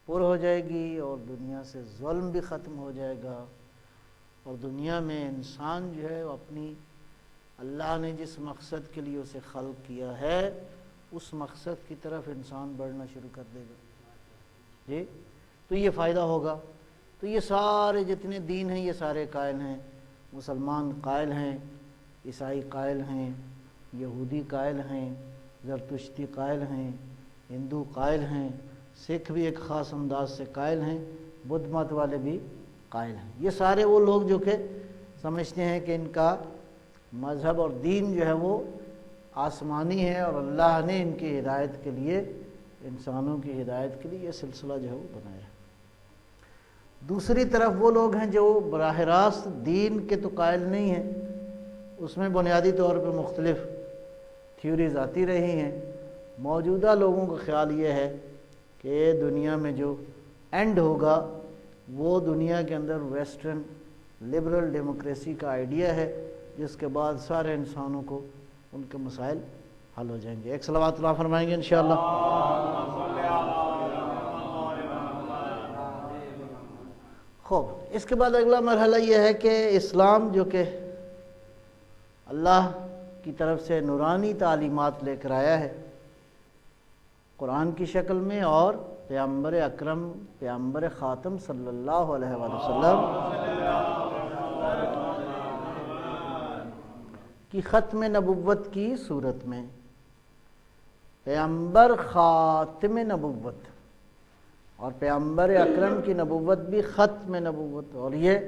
پر ہو جائے گی اور دنیا سے ظلم بھی ختم ہو جائے گا، اور دنیا میں انسان جو ہے وہ اپنی اللہ نے جس مقصد کے لیے اسے خلق کیا ہے اس مقصد کی طرف انسان بڑھنا شروع کر دے گا جی۔ تو یہ فائدہ ہوگا۔ تو یہ سارے جتنے دین ہیں یہ سارے قائل ہیں، مسلمان قائل ہیں، عیسائی قائل ہیں، یہودی قائل ہیں، زرتشتی قائل ہیں، ہندو قائل ہیں، سکھ بھی ایک خاص انداز سے قائل ہیں، بدھ مت والے بھی قائل ہیں۔ یہ سارے وہ لوگ جو کہ سمجھتے ہیں کہ ان کا مذہب اور دین جو ہے وہ آسمانی ہے اور اللہ نے ان کی ہدایت کے لیے، انسانوں کی ہدایت کے لیے یہ سلسلہ جو ہے وہ بنایا ہے۔ دوسری طرف وہ لوگ ہیں جو براہ راست دین کے تو قائل نہیں ہیں، اس میں بنیادی طور پہ مختلف تھیوریز آتی رہی ہیں۔ موجودہ لوگوں کا خیال یہ ہے کہ دنیا میں جو اینڈ ہوگا وہ دنیا کے اندر ویسٹرن لبرل ڈیموکریسی کا آئیڈیا ہے، جس کے بعد سارے انسانوں کو ان کے مسائل حل ہو جائیں گے۔ ایک صلوات اللہ فرمائیں گے انشاءاللہ۔ خوب، اس کے بعد اگلا مرحلہ یہ ہے کہ اسلام جو کہ اللہ کی طرف سے نورانی تعلیمات لے کر آیا ہے قرآن کی شکل میں، اور پیغمبر اکرم پیغمبر خاتم صلی اللہ علیہ وآلہ وسلم کی ختم نبوت کی صورت میں، پیغمبر خاتم نبوت اور پیغمبر اکرم کی نبوت بھی ختم نبوت، اور یہ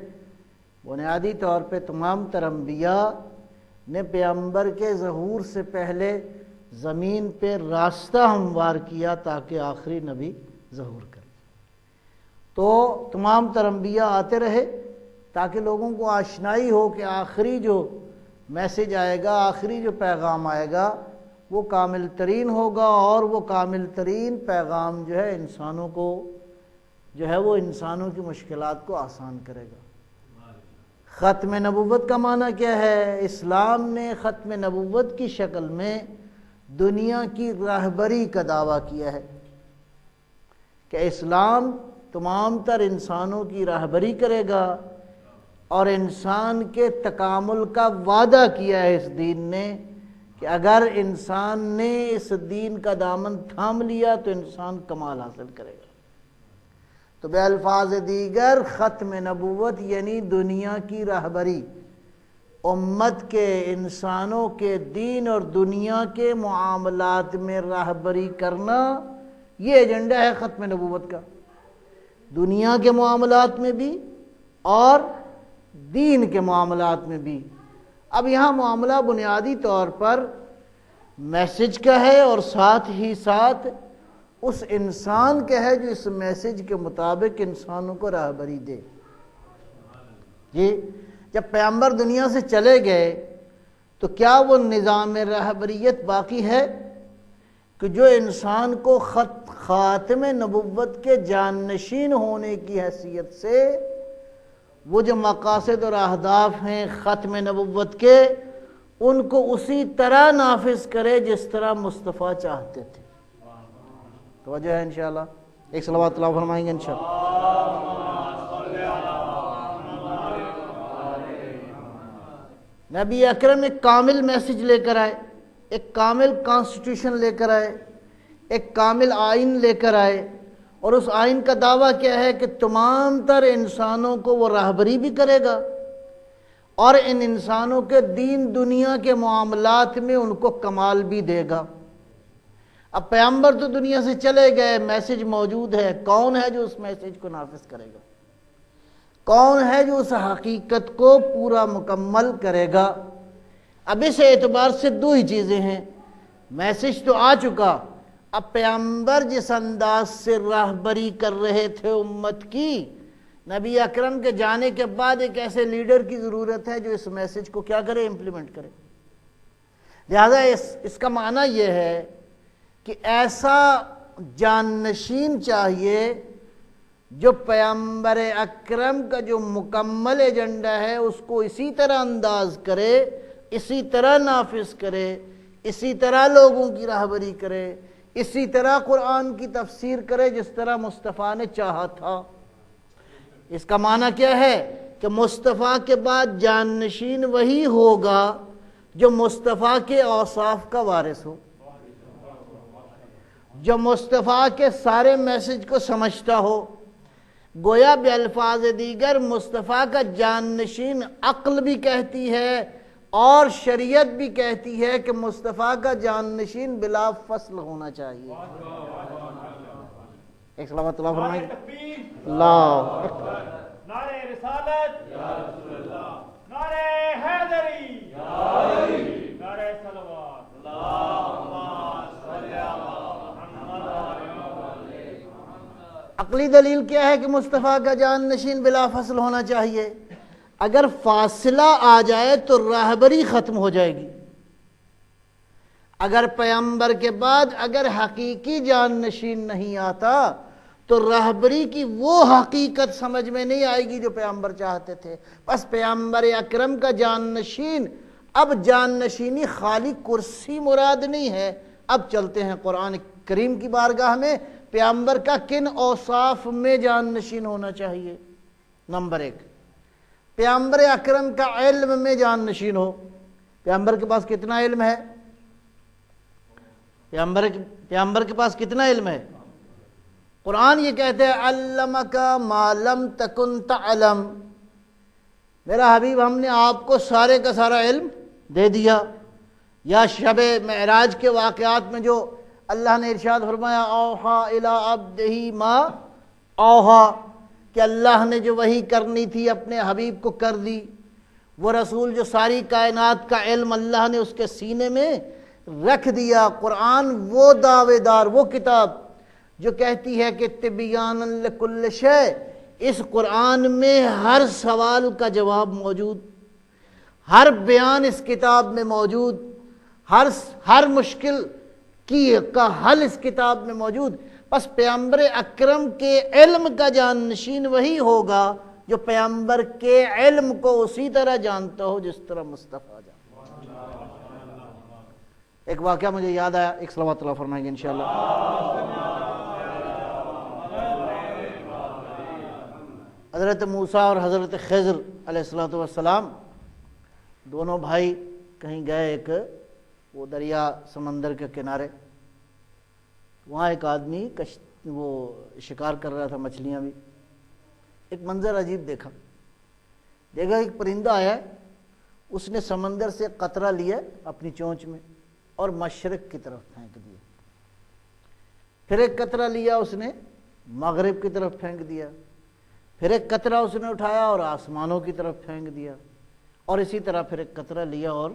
بنیادی طور پہ تمام تر انبیاء نے پیغمبر کے ظہور سے پہلے زمین پہ راستہ ہموار کیا تاکہ آخری نبی ظہور کرے۔ تو تمام تر انبیاء آتے رہے تاکہ لوگوں کو آشنائی ہو کہ آخری جو میسج آئے گا، آخری جو پیغام آئے گا وہ کامل ترین ہوگا، اور وہ کامل ترین پیغام جو ہے انسانوں کو جو ہے وہ انسانوں کی مشکلات کو آسان کرے گا۔ ختم نبوت کا معنی کیا ہے؟ اسلام نے ختم نبوت کی شکل میں دنیا کی راہبری کا دعویٰ کیا ہے کہ اسلام تمام تر انسانوں کی راہبری کرے گا، اور انسان کے تکامل کا وعدہ کیا ہے اس دین نے کہ اگر انسان نے اس دین کا دامن تھام لیا تو انسان کمال حاصل کرے گا۔ تو بے الفاظ دیگر ختم نبوت یعنی دنیا کی راہبری، امت کے، انسانوں کے دین اور دنیا کے معاملات میں راہبری کرنا، یہ ایجنڈا ہے ختم نبوت کا، دنیا کے معاملات میں بھی اور دین کے معاملات میں بھی۔ اب یہاں معاملہ بنیادی طور پر میسج کا ہے، اور ساتھ ہی ساتھ اس انسان کا ہے جو اس میسج کے مطابق انسانوں کو راہبری دے۔ جی، جب پیغمبر دنیا سے چلے گئے تو کیا وہ نظام راہبریت باقی ہے کہ جو انسان کو خاتم نبوت کے جانشین ہونے کی حیثیت سے وہ جو مقاصد اور اہداف ہیں ختم نبوت کے، ان کو اسی طرح نافذ کرے جس طرح مصطفیٰ چاہتے تھے؟ توجہ ہے انشاءاللہ؟ ایک صلوات اللہ فرمائیں گے انشاءاللہ۔ نبی اکرم ایک کامل میسج لے کر آئے، ایک کامل کانسٹیٹیوشن لے کر آئے، ایک کامل آئین لے کر آئے، اور اس آئین کا دعویٰ کیا ہے کہ تمام تر انسانوں کو وہ راہبری بھی کرے گا، اور ان انسانوں کے دین دنیا کے معاملات میں ان کو کمال بھی دے گا۔ اب پیغمبر تو دنیا سے چلے گئے، میسج موجود ہے، کون ہے جو اس میسج کو نافذ کرے گا؟ کون ہے جو اس حقیقت کو پورا مکمل کرے گا؟ اب اس اعتبار سے دو ہی چیزیں ہیں، میسج تو آ چکا، اب پیغمبر جس انداز سے راہبری کر رہے تھے امت کی، نبی اکرم کے جانے کے بعد ایک ایسے لیڈر کی ضرورت ہے جو اس میسج کو کیا کرے؟ امپلیمنٹ کرے۔ لہذا اس کا معنی یہ ہے کہ ایسا جانشین چاہیے جو پیغمبر اکرم کا جو مکمل ایجنڈا ہے اس کو اسی طرح انداز کرے، اسی طرح نافذ کرے، اسی طرح لوگوں کی راہبری کرے، اسی طرح قرآن کی تفسیر کرے جس طرح مصطفیٰ نے چاہا تھا۔ اس کا معنی کیا ہے کہ مصطفیٰ کے بعد جانشین وہی ہوگا جو مصطفیٰ کے اوصاف کا وارث ہو، جو مصطفیٰ کے سارے میسج کو سمجھتا ہو۔ گویا بالفاظ دیگر مصطفیٰ کا جانشین عقل بھی کہتی ہے اور شریعت بھی کہتی ہے کہ مصطفیٰ کا جانشین بلا فصل ہونا چاہیے۔ ایک صلوات اللہ فرمائیں۔ اللہ اکبر۔ نعرہ رسالت یا رسول اللہ، نعرہ حیدری یا علی، نعرہ صلوات اللہم صلی علی محمد۔ عقلی دلیل کیا ہے کہ مصطفیٰ کا جانشین بلا فصل ہونا چاہیے؟ اگر فاصلہ آ جائے تو راہبری ختم ہو جائے گی۔ اگر پیغمبر کے بعد اگر حقیقی جانشین نہیں آتا تو راہبری کی وہ حقیقت سمجھ میں نہیں آئے گی جو پیغمبر چاہتے تھے۔ بس پیغمبر اکرم کا جانشین، اب جانشینی خالی کرسی مراد نہیں ہے۔ اب چلتے ہیں قرآن کریم کی بارگاہ میں، پیغمبر کا کن اوصاف میں جانشین ہونا چاہیے؟ نمبر 1، پیغمبر اکرم کا علم میں جانشین ہو۔ پیغمبر کے پاس کتنا علم ہے؟ پیغمبر کے پاس کتنا علم ہے؟ قرآن یہ کہتے ہیں علمک ما لم تکن تعلم، میرا حبیب ہم نے آپ کو سارے کا سارا علم دے دیا۔ یا شب معراج کے واقعات میں جو اللہ نے ارشاد فرمایا اوحا الی عبدہ ما اوحا، کہ اللہ نے جو وحی کرنی تھی اپنے حبیب کو کر دی۔ وہ رسول جو ساری کائنات کا علم اللہ نے اس کے سینے میں رکھ دیا۔ قرآن وہ دعوے دار، وہ کتاب جو کہتی ہے کہ تبیانا لکل شیء، اس قرآن میں ہر سوال کا جواب موجود، ہر بیان اس کتاب میں موجود، ہر مشکل کا حل اس کتاب میں موجود۔ بس پیغمبر اکرم کے علم کا جانشین وہی ہوگا جو پیغمبر کے علم کو اسی طرح جانتا ہو جس طرح مصطفیٰ جانتا۔ ایک واقعہ مجھے یاد آیا، ایک صلوات اللہ فرمائیں گے انشاءاللہ۔ حضرت موسیٰ اور حضرت خضر علیہ السلام دونوں بھائی کہیں گئے، ایک وہ دریا سمندر کے کنارے، وہاں ایک آدمی وہ شکار کر رہا تھا، مچھلیاں بھی۔ ایک منظر عجیب دیکھا ایک پرندہ آیا، اس نے سمندر سے قطرہ لیا اپنی چونچ میں اور مشرق کی طرف پھینک دیا۔ پھر ایک قطرہ لیا اس نے مغرب کی طرف پھینک دیا، پھر ایک قطرہ اس نے اٹھایا اور آسمانوں کی طرف پھینک دیا، اور اسی طرح پھر ایک قطرہ لیا اور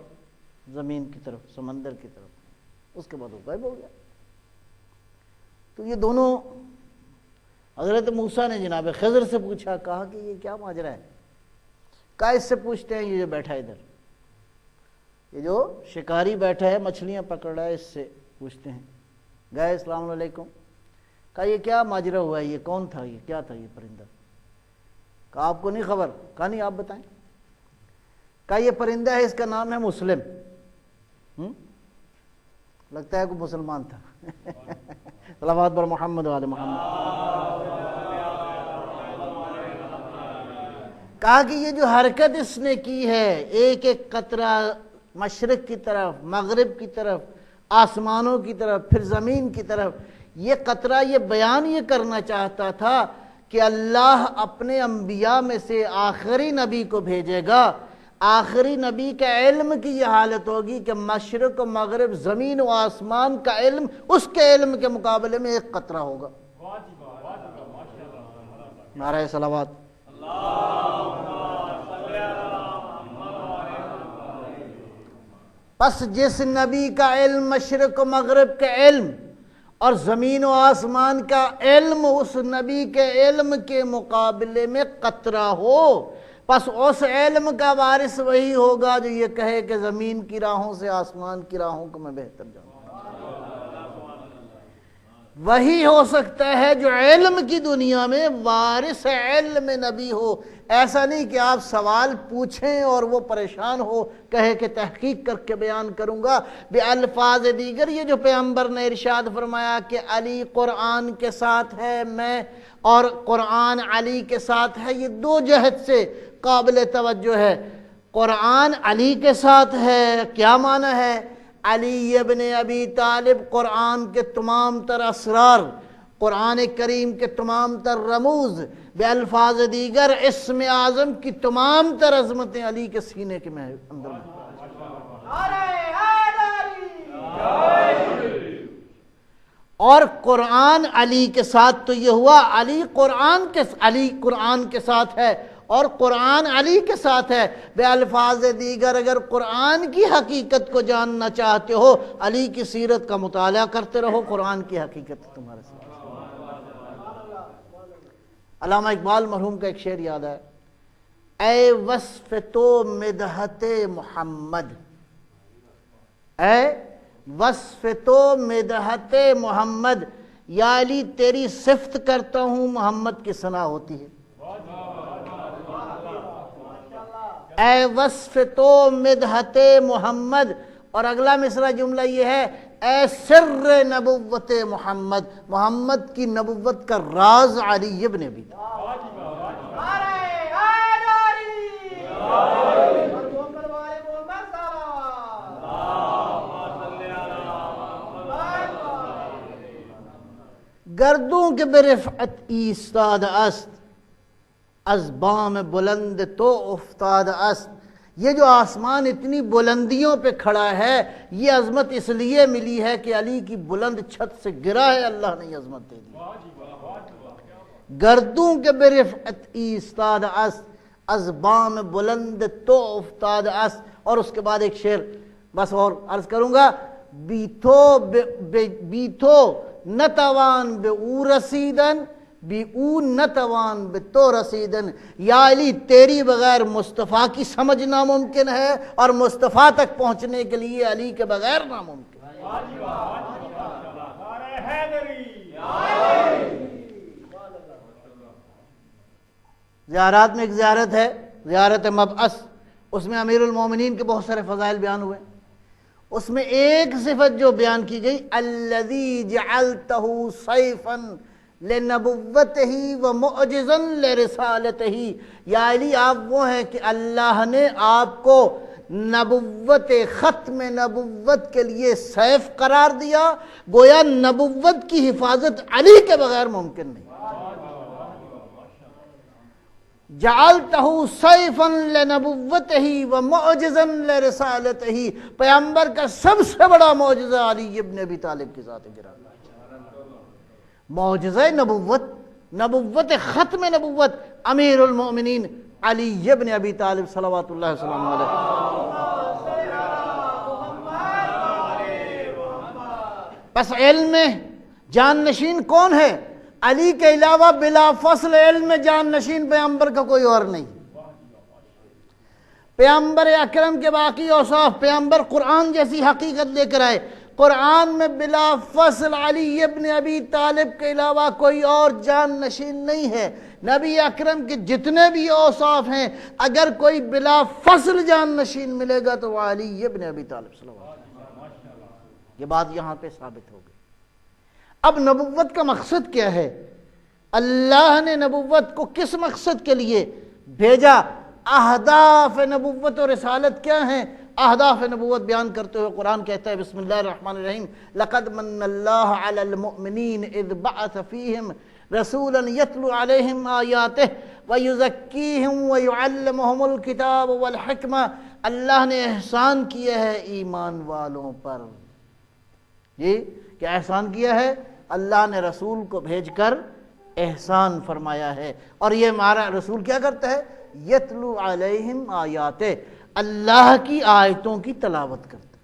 زمین کی طرف، سمندر کی طرف۔ اس کے بعد وہ غائب ہو گیا۔ تو یہ دونوں حضرت موسیٰ نے جناب خضر سے پوچھا، کہا کہ یہ کیا ماجرا ہے؟ کہا اس سے پوچھتے ہیں، یہ جو بیٹھا ہے ادھر، یہ جو شکاری بیٹھا ہے مچھلیاں پکڑ رہا ہے، اس سے پوچھتے ہیں۔ گئے، السلام علیکم، کہا یہ کیا ماجرا ہوا ہے، یہ کون تھا، یہ کیا تھا یہ پرندہ؟ کہا آپ کو نہیں خبر؟ کہا نہیں، آپ بتائیں۔ کہا یہ پرندہ ہے، اس کا نام ہے مسلم۔ لگتا ہے کوئی مسلمان تھا۔ صلوات بر محمد و آل محمد۔ کہا کہ یہ جو حرکت اس نے کی ہے، ایک ایک قطرہ مشرق کی طرف، مغرب کی طرف، آسمانوں کی طرف، پھر زمین کی طرف، یہ قطرہ یہ بیان یہ کرنا چاہتا تھا کہ اللہ اپنے انبیاء میں سے آخری نبی کو بھیجے گا۔ آخری نبی کا علم کی یہ حالت ہوگی کہ مشرق و مغرب، زمین و آسمان کا علم اس کے علم کے مقابلے میں ایک قطرہ ہوگا۔ نعرہ صلوات۔ پس جس نبی کا علم مشرق و مغرب کا علم اور زمین و آسمان کا علم اس نبی کے علم کے مقابلے میں قطرہ ہو، پس اس علم کا وارث وہی ہوگا جو یہ کہے کہ زمین کی راہوں سے آسمان کی راہوں کو میں بہتر جانتا ہوں۔ وہی ہو سکتا ہے جو علم کی دنیا میں وارث علم نبی ہو۔ ایسا نہیں کہ آپ سوال پوچھیں اور وہ پریشان ہو، کہے کہ تحقیق کر کے بیان کروں گا۔ بے الفاظ دیگر یہ جو پیغمبر نے ارشاد فرمایا کہ علی قرآن کے ساتھ ہے، میں اور قرآن علی کے ساتھ ہے، یہ دو جہت سے قابل توجہ ہے۔ قرآن علی کے ساتھ ہے کیا معنی ہے؟ علی ابن ابی طالب قرآن کے تمام تر اسرار، قرآن کریم کے تمام تر رموز، بے الفاظ دیگر اسم اعظم کی تمام تر عظمتیں علی کے سینے کے اندر میں۔ اور قرآن علی کے ساتھ تو یہ ہوا علی قرآن کے ساتھ ہے اور قرآن علی کے ساتھ ہے۔ بے الفاظ دیگر اگر قرآن کی حقیقت کو جاننا چاہتے ہو، علی کی سیرت کا مطالعہ کرتے رہو، قرآن کی حقیقت تمہارے ساتھ۔ علامہ اقبال مرحوم کا ایک شعر یاد ہے، اے وصف تو مدحت محمد، اے وصف تو مدحت محمد، یا علی تیری صفت کرتا ہوں محمد کی ثنا ہوتی ہے۔ اے وصف تو مدحت محمد، اور اگلا مصرع جملہ یہ ہے، اے سر نبوت محمد، محمد کی نبوت کا راز علی ابن ابی طالب۔ گردوں کے برفعت ایستاد است، از بام بلند تو افتاد است۔ یہ جو آسمان اتنی بلندیوں پہ کھڑا ہے، یہ عظمت اس لیے ملی ہے کہ علی کی بلند چھت سے گرا ہے، اللہ نے یہ عظمت دے دی۔ گردوں کے برفعت ایستاد است، از بام بلند تو افتاد است۔ اور اس کے بعد ایک شعر بس اور عرض کروں گا، بیتو نتوان به او رسیدن، بی او نتوان به تو رسیدن۔ یا علی تیری بغیر مصطفیٰ کی سمجھ ناممکن ہے، اور مصطفیٰ تک پہنچنے کے لیے علی کے بغیر ناممکن ہے۔ زیارات میں ایک زیارت ہے، زیارت مبعث، اس میں امیر المومنین کے بہت سارے فضائل بیان ہوئے۔ اس میں ایک صفت جو بیان کی گئی، الذی جعلتہ سیفا لنبوتہ ومعجزا لرسالتہ، یا علی آپ وہ ہیں کہ اللہ نے آپ کو نبوت، ختم نبوت کے لیے سیف قرار دیا، گویا نبوت کی حفاظت علی کے بغیر ممکن نہیں۔ جعلتہ سیفا لنبوتہ ومعجزا لرسالتہ، پیغمبر کا سب سے بڑا معجزہ علی ابن ابی طالب کی ذات گرامی، معجزہ نبوت، نبوت ختم نبوت، امیر المؤمنین علی ابن ابی طالب صلوات اللہ وسلم علیہ۔ بس علم میں جان نشین کون ہے؟ علی کے علاوہ بلا فصل علم میں جان نشین پیغمبر کا کوئی اور نہیں۔ پیغمبر اکرم کے باقی اوصاف، پیغمبر قرآن جیسی حقیقت لے کر آئے، قرآن میں بلا فصل علی ابن ابی طالب کے علاوہ کوئی اور جان نشین نہیں ہے۔ نبی اکرم کے جتنے بھی اوصاف ہیں، اگر کوئی بلا فصل جان نشین ملے گا تو وہ علی ابن ابی طالب صلی اللہ علیہ وسلم۔ یہ بات یہاں پہ ثابت ہو گئی۔ اب نبوت کا مقصد کیا ہے؟ اللہ نے نبوت کو کس مقصد کے لیے بھیجا؟ اہداف نبوت و رسالت کیا ہیں؟ اہداف نبوت بیان کرتے ہوئے قرآن کہتا ہے، بسم اللہ الرحمن الرحیم، لقد من اللہ علی المؤمنین اذ بعث فیہم رسولا یتلو علیہم آیاتہ ویزکیہم ویعلمہم الکتاب والحکمہ۔ اللہ نے احسان کیا ہے ایمان والوں پر۔ یہ کیا احسان کیا ہے؟ اللہ نے رسول کو بھیج کر احسان فرمایا ہے، اور یہ ہمارا رسول کیا کرتا ہے؟ یتلو علیہم آیاتہ، اللہ کی آیتوں کی تلاوت کرتا ہے۔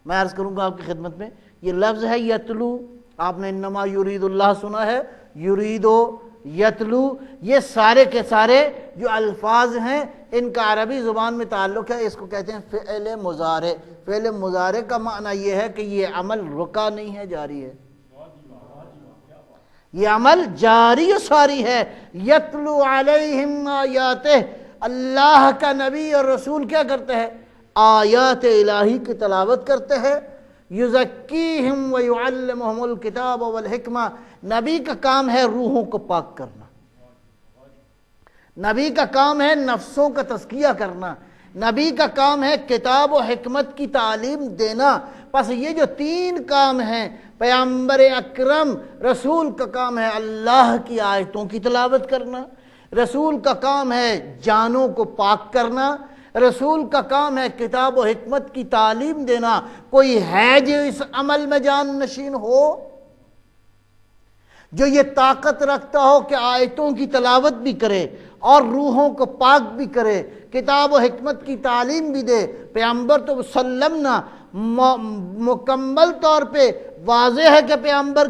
میں عرض کروں گا آپ کی خدمت میں، یہ لفظ ہے یتلو، آپ نے انما یرید اللہ سنا ہے، یریدو، یتلو، یہ سارے کے سارے جو الفاظ ہیں ان کا عربی زبان میں تعلق ہے، اس کو کہتے ہیں فعل مضارع۔ فعل مضارع کا معنی یہ ہے کہ یہ عمل رکا نہیں ہے، جاری ہے۔ یہ عمل جاری و ساری ہے. یتلو علیہم آیاتہ، اللہ کا نبی اور رسول کیا کرتے ہیں؟ آیات الہی کی تلاوت کرتے ہیں. یزکیہم ویعلمہم الکتاب والحکمہ، نبی کا کام ہے روحوں کو پاک کرنا، نبی کا کام ہے نفسوں کا تزکیہ کرنا، نبی کا کام ہے کتاب و حکمت کی تعلیم دینا. پس یہ جو تین کام ہیں، پیغمبر اکرم رسول کا کام ہے اللہ کی آیتوں کی تلاوت کرنا، رسول کا کام ہے جانوں کو پاک کرنا، رسول کا کام ہے کتاب و حکمت کی تعلیم دینا. کوئی ہے جو اس عمل میں جان نشین ہو، جو یہ طاقت رکھتا ہو کہ آیتوں کی تلاوت بھی کرے اور روحوں کو پاک بھی کرے، کتاب و حکمت کی تعلیم بھی دے؟ پیغمبر تو وسلم مکمل طور پہ واضح ہے کہ پیغمبر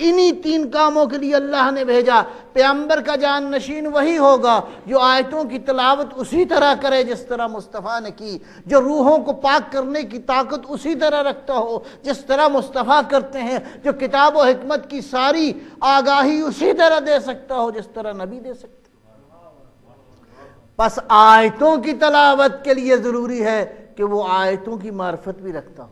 انہی تین کاموں کے لیے اللہ نے بھیجا. پیغمبر کا جان نشین وہی ہوگا جو آیتوں کی تلاوت اسی طرح کرے جس طرح مصطفیٰ نے کی، جو روحوں کو پاک کرنے کی طاقت اسی طرح رکھتا ہو جس طرح مصطفیٰ کرتے ہیں، جو کتاب و حکمت کی ساری آگاہی اسی طرح دے سکتا ہو جس طرح نبی دے سکتا. پس آیتوں کی تلاوت کے لیے ضروری ہے کہ وہ آیتوں کی معرفت بھی رکھتا ہو.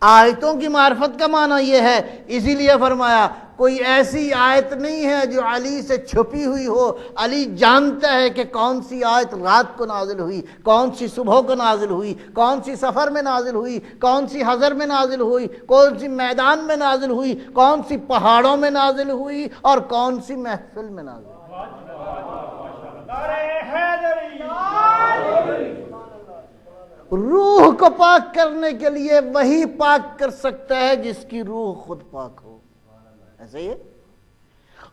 آیتوں کی معرفت کا معنی یہ ہے، اسی لیے فرمایا کوئی ایسی آیت نہیں ہے جو علی سے چھپی ہوئی ہو. علی جانتا ہے کہ کون سی آیت رات کو نازل ہوئی، کون سی صبح کو نازل ہوئی، کون سی سفر میں نازل ہوئی، کون سی حضر میں نازل ہوئی، کون سی میدان میں نازل ہوئی، کون سی پہاڑوں میں نازل ہوئی اور کون سی محفل میں نازل ہوئی. روح کو پاک کرنے کے لیے وہی پاک کر سکتا ہے جس کی روح خود پاک ہو. ایسا ہی ہے،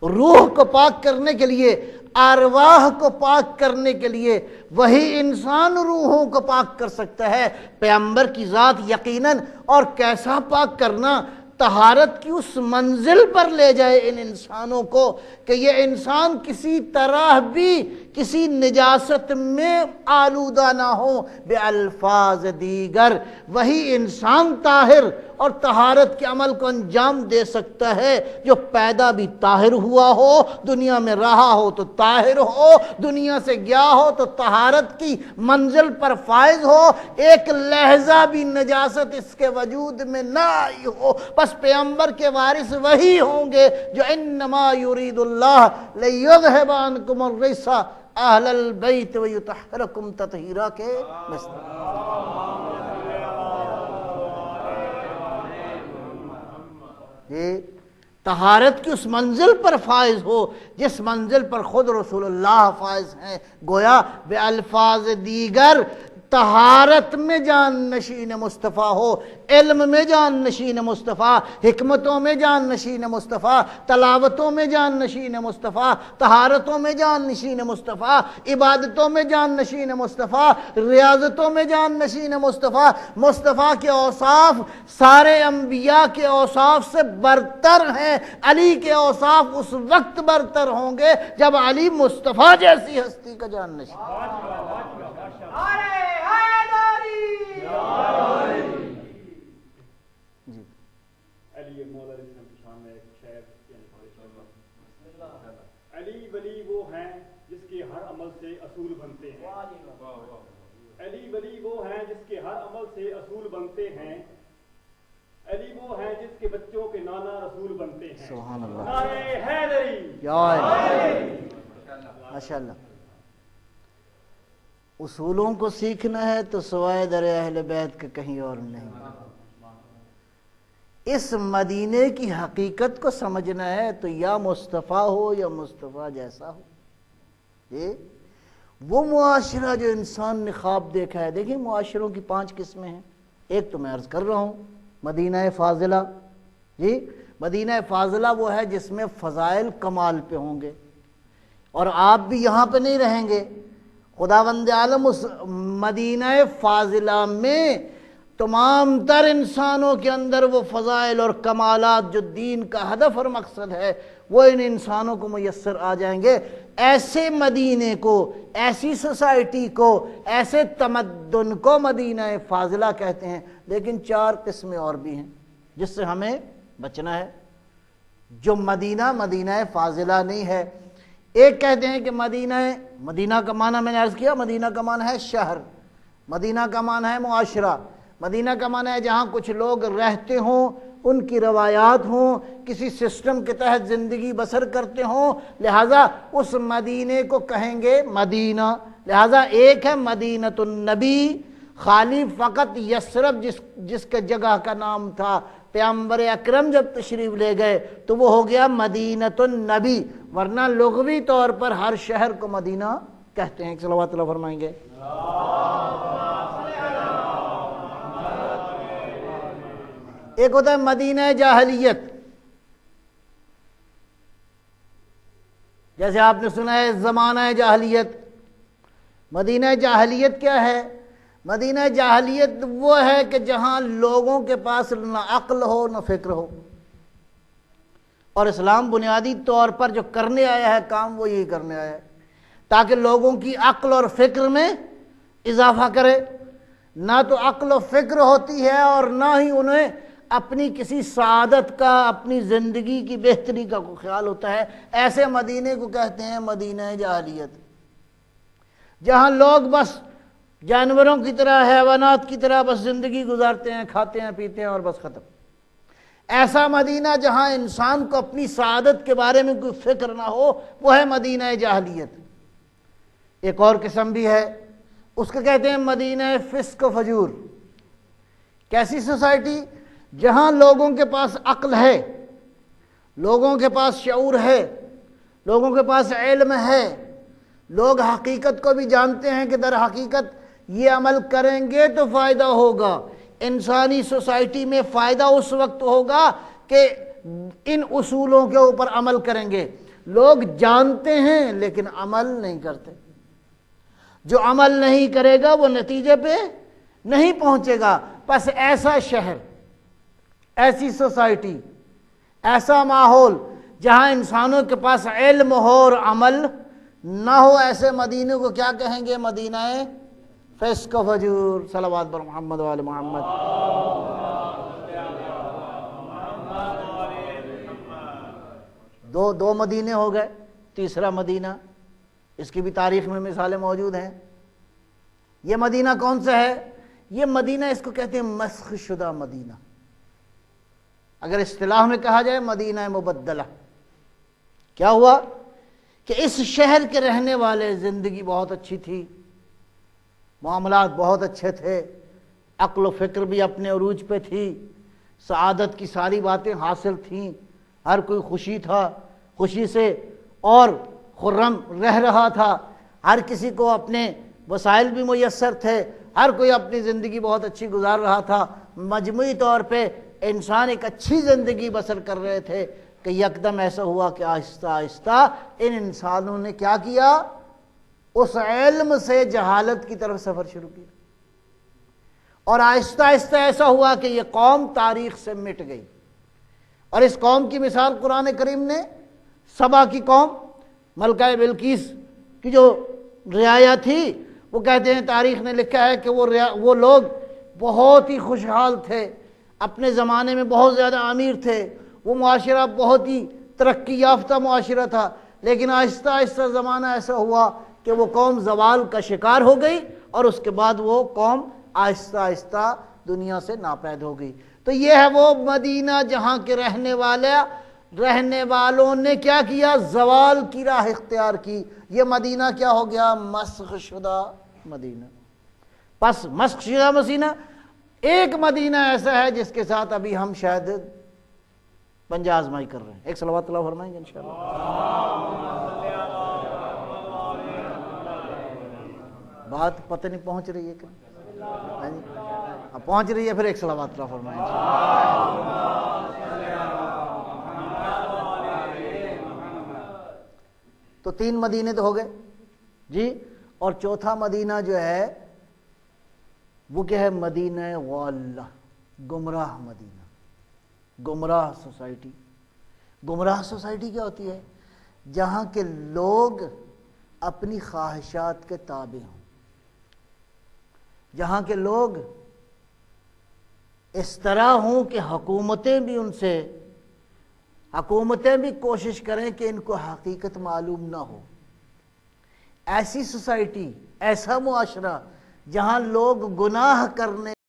روح کو پاک کرنے کے لیے، ارواح کو پاک کرنے کے لیے وہی انسان روحوں کو پاک کر سکتا ہے. پیغمبر کی ذات یقیناً، اور کیسا پاک کرنا؟ طہارت کی اس منزل پر لے جائے ان انسانوں کو کہ یہ انسان کسی طرح بھی کسی نجاست میں آلودہ نہ ہو بالفاظ دیگر. وہی انسان طاہر اور طہارت کے عمل کو انجام دے سکتا ہے جو پیدا بھی طاہر ہوا ہو، دنیا میں رہا ہو تو طاہر ہو، دنیا سے گیا ہو تو طہارت کی منزل پر فائز ہو، ایک لہجہ بھی نجاست اس کے وجود میں نہ آئی ہو. بس پیغمبر کے وارث وہی ہوں گے جو انما یرید اللہ لیذھب عنکم الرجس اہل البیت ویطہرکم تطہیرا کے مثل. طہارت کی اس منزل پر فائز ہو جس منزل پر خود رسول اللہ فائز ہیں. گویا بے الفاظ دیگر طہارت میں جان نشین مصطفیٰ ہو، علم میں جان نشین مصطفیٰ، حکمتوں میں جان نشین مصطفیٰ، تلاوتوں میں جان نشین مصطفیٰ، طہارتوں میں جان نشین مصطفیٰ، عبادتوں میں جان نشین مصطفیٰ، ریاضتوں میں جان نشین مصطفیٰ. مصطفیٰ کے اوصاف سارے انبیاء کے اوصاف سے برتر ہیں. علی کے اوصاف اس وقت برتر ہوں گے جب علی مصطفیٰ جیسی ہستی کا جان نشین. علی ولی وہ ہیں جس کے ہر عمل سے اصول بنتے ہیں. علی ولی وہ ہیں جس کے ہر عمل سے اصول بنتے ہیں. علی وہ ہیں جس کے بچوں کے نانا رسول بنتے ہیں. سبحان اللہ. نعرہ حیدری. ماشاءاللہ. اصولوں کو سیکھنا ہے تو سوائے در اہل بیت کے کہیں اور نہیں. اس مدینے کی حقیقت کو سمجھنا ہے تو یا مصطفیٰ ہو یا مصطفیٰ جیسا ہو. وہ معاشرہ جو انسان نے خواب دیکھا ہے. دیکھیں معاشروں کی 5 قسمیں ہیں. ایک تو میں عرض کر رہا ہوں مدینہ فاضلہ. مدینہ فاضلہ وہ ہے جس میں فضائل کمال پہ ہوں گے اور آپ بھی یہاں پہ نہیں رہیں گے. خداوند عالم اس مدینہ فاضلہ میں تمام تر انسانوں کے اندر وہ فضائل اور کمالات جو دین کا ہدف اور مقصد ہے وہ ان انسانوں کو میسر آ جائیں گے. ایسے مدینے کو، ایسی سوسائٹی کو، ایسے تمدن کو مدینہ فاضلہ کہتے ہیں. لیکن 4 قسمیں اور بھی ہیں جس سے ہمیں بچنا ہے. جو مدینہ فاضلہ نہیں ہے۔ ایک کہتے ہیں کہ مدینہ کا معنی میں نے عرض کیا، مدینہ کا معنی ہے شہر، مدینہ کا معنی ہے معاشرہ، مدینہ کا معنی ہے جہاں کچھ لوگ رہتے ہوں، ان کی روایات ہوں، کسی سسٹم کے تحت زندگی بسر کرتے ہوں، لہٰذا اس مدینے کو کہیں گے مدینہ۔ لہٰذا ایک ہے مدینۃ النبی، خالی فقط یثرب جس کے جگہ کا نام تھا، پیغمبر اکرم جب تشریف لے گئے تو وہ ہو گیا مدینۃ النبی، ورنہ لغوی طور پر ہر شہر کو مدینہ کہتے ہیں۔ صلوات اللہ فرمائیں گے۔ ایک ہوتا ہے مدینہ جاہلیت، جیسے آپ نے سنا ہے زمانہ جاہلیت۔ مدینہ جاہلیت کیا ہے؟ مدینہ جاہلیت وہ ہے کہ جہاں لوگوں کے پاس نہ عقل ہو نہ فکر ہو، اور اسلام بنیادی طور پر جو کرنے آیا ہے کام وہ یہی کرنے آیا ہے، تاکہ لوگوں کی عقل اور فکر میں اضافہ کرے۔ نہ تو عقل و فکر ہوتی ہے اور نہ ہی انہیں اپنی کسی سعادت کا، اپنی زندگی کی بہتری کا کوئی خیال ہوتا ہے۔ ایسے مدینے کو کہتے ہیں مدینہ جاہلیت، جہاں لوگ بس جانوروں کی طرح، حیوانات کی طرح بس زندگی گزارتے ہیں، کھاتے ہیں، پیتے ہیں اور بس ختم۔ ایسا مدینہ جہاں انسان کو اپنی سعادت کے بارے میں کوئی فکر نہ ہو، وہ ہے مدینہ جاہلیت۔ ایک اور قسم بھی ہے، اس کو کہتے ہیں مدینہ فسق و فجور۔ کیسی سوسائٹی؟ جہاں لوگوں کے پاس عقل ہے، لوگوں کے پاس شعور ہے، لوگوں کے پاس علم ہے، لوگ حقیقت کو بھی جانتے ہیں کہ در حقیقت یہ عمل کریں گے تو فائدہ ہوگا۔ انسانی سوسائٹی میں فائدہ اس وقت ہوگا کہ ان اصولوں کے اوپر عمل کریں گے۔ لوگ جانتے ہیں لیکن عمل نہیں کرتے۔ جو عمل نہیں کرے گا وہ نتیجے پہ نہیں پہنچے گا۔ پس ایسا شہر، ایسی سوسائٹی، ایسا ماحول جہاں انسانوں کے پاس علم ہو اور عمل نہ ہو، ایسے مدینے کو کیا کہیں گے؟ مدینہ فسق و فجور۔ صلوات بر محمد و آل محمد۔ دو مدینے ہو گئے، تیسرا مدینہ، اس کی بھی تاریخ میں مثالیں موجود ہیں۔ یہ مدینہ کون سا ہے؟ یہ مدینہ، اس کو کہتے ہیں مسخ شدہ مدینہ۔ اگر اصطلاح میں کہا جائے مدینہ مبدلہ۔ کیا ہوا کہ اس شہر کے رہنے والے زندگی بہت اچھی تھی، معاملات بہت اچھے تھے، عقل و فکر بھی اپنے عروج پہ تھی، سعادت کی ساری باتیں حاصل تھیں، ہر کوئی خوشی سے اور خرم رہ رہا تھا، ہر کسی کو اپنے وسائل بھی میسر تھے، ہر کوئی اپنی زندگی بہت اچھی گزار رہا تھا۔ مجموعی طور پہ انسان ایک اچھی زندگی بسر کر رہے تھے کہ یکدم ایسا ہوا کہ آہستہ آہستہ ان انسانوں نے کیا کیا؟ اس علم سے جہالت کی طرف سفر شروع کیا، اور آہستہ آہستہ ایسا ہوا کہ یہ قوم تاریخ سے مٹ گئی۔ اور اس قوم کی مثال قرآن کریم نے سبا کی قوم، ملکہ بلقیس کی جو رعایا تھی، وہ کہتے ہیں تاریخ نے لکھا ہے کہ وہ لوگ بہت ہی خوشحال تھے، اپنے زمانے میں بہت زیادہ امیر تھے، وہ معاشرہ بہت ہی ترقی یافتہ معاشرہ تھا، لیکن آہستہ آہستہ زمانہ ایسا ہوا کہ وہ قوم زوال کا شکار ہو گئی، اور اس کے بعد وہ قوم آہستہ آہستہ دنیا سے ناپید ہو گئی۔ تو یہ ہے وہ مدینہ جہاں کے رہنے والوں نے کیا کیا؟ زوال کی راہ اختیار کی۔ یہ مدینہ کیا ہو گیا؟ مسخ شدہ مدینہ۔ پس مسخ شدہ مدینہ ایک مدینہ ایسا ہے جس کے ساتھ ابھی ہم شاید پنجہ آزمائی کر رہے ہیں۔ ایک صلوات اللہ فرمائیں گے انشاءاللہ۔ بات پتہ نہیں پہنچ رہی ہے کہ پہنچ رہی ہے؟ پھر ایک صلوات اللہ فرمائیں گے۔ تو 3 مدینے تو ہو گئے جی، اور چوتھا مدینہ جو ہے وہ کیا ہے؟ مدینہ غالہ، گمراہ مدینہ، گمراہ سوسائٹی۔ گمراہ سوسائٹی کیا ہوتی ہے؟ جہاں کے لوگ اپنی خواہشات کے تابع ہوں، جہاں کے لوگ اس طرح ہوں کہ حکومتیں بھی ان سے حکومتیں بھی کوشش کریں کہ ان کو حقیقت معلوم نہ ہو. ایسی سوسائٹی، ایسا معاشرہ جہاں لوگ گناہ کرنے